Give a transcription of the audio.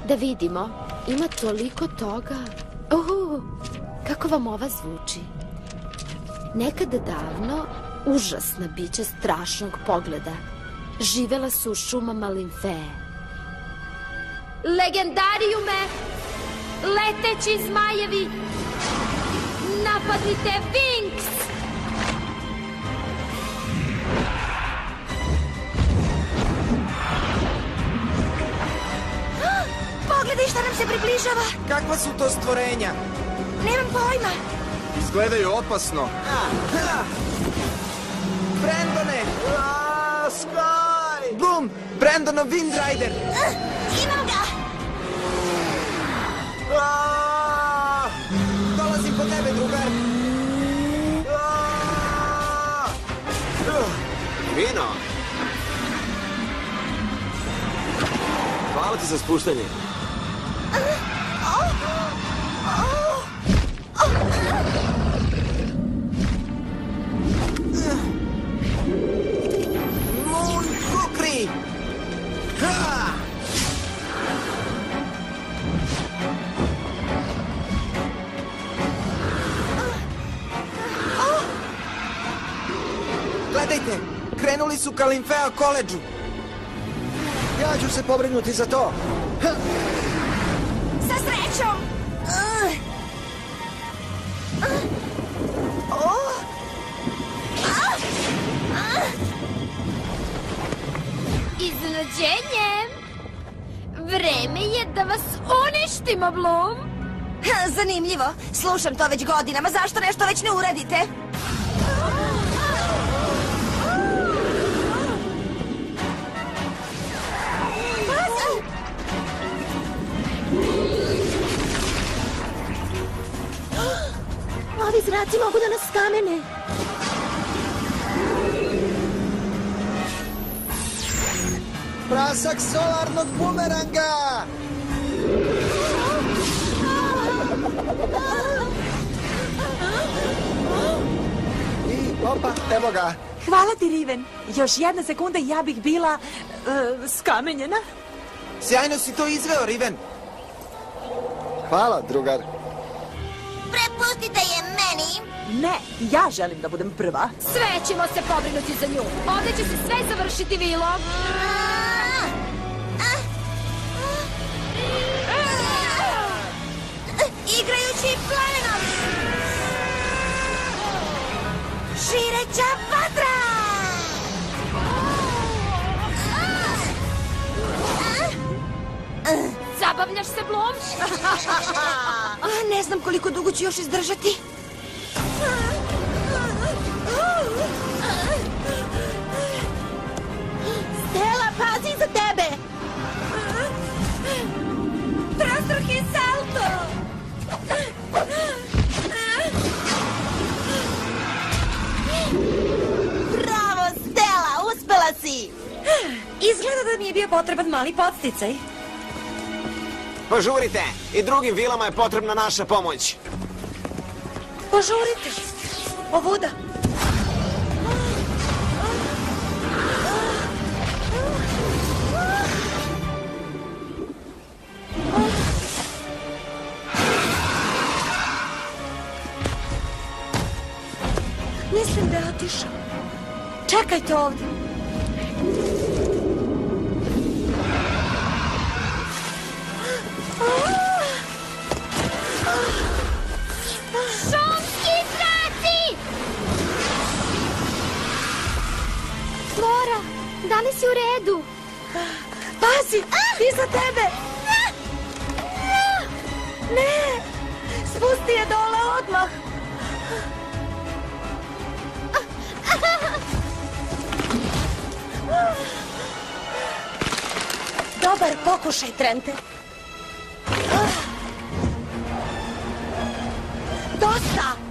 Da vidimo, ima toliko toga. Kako vam ova zvuči? Nekada davno, užasna bića strašnog pogleda živela su u šumama Limfee. Legendarijume, leteći zmajevi, napadnite Winx! Pogledaj šta nam se približava. Kakva su to stvorenja? Nemam pojma. Izgledaju opasno. Brandone! Sky! Bloom! Brandonov Windrider! Imam ga! Dolazim po tebe, drugar! Vino! Hvala ti za spuštanje. Moon Kukri! Gledajte! Krenuli su ka Limfea koledžu! Ja ću se pobrinuti za to. Sa srećom! Iznenađenje! Vreme je da vas uništimo, Bloom! Zanimljivo. Slušam to već godinama. Zašto nešto već ne uradite? Ovi zraci mogu da nas kamene. Prasak solarnog bumeranga! I, opa, evo ga. Hvala ti, Riven. Još jedna sekunda i ja bih bila skamenjena. Sjajno si to izveo, Riven! Hvala, drugar. Prepustite je meni. Ne, ja želim da budem prva. Sve ćemo se pobrinuti za nju. Ovdje će se sve završiti, Vilo. Igrajući plamenom. Šireća vatra. Zabavljaš se, Bloom? Ne znam koliko dugo ću još izdržati. Stella, pazi za tebe! Trostruki salto. Bravo, Stella, uspela si. Izgleda da mi je bio potreban mali podsticaj. Požurite! I drugim vilama je potrebna naša pomoć. Požurite. Ovuda. Mislim da je otišao. Čekajte ovdje. Šumski zraci! Flora, da li si u redu? Pazi, iza tebe. Ne, spusti je dole odmah. Dobar pokušaj, Trente. Dosta!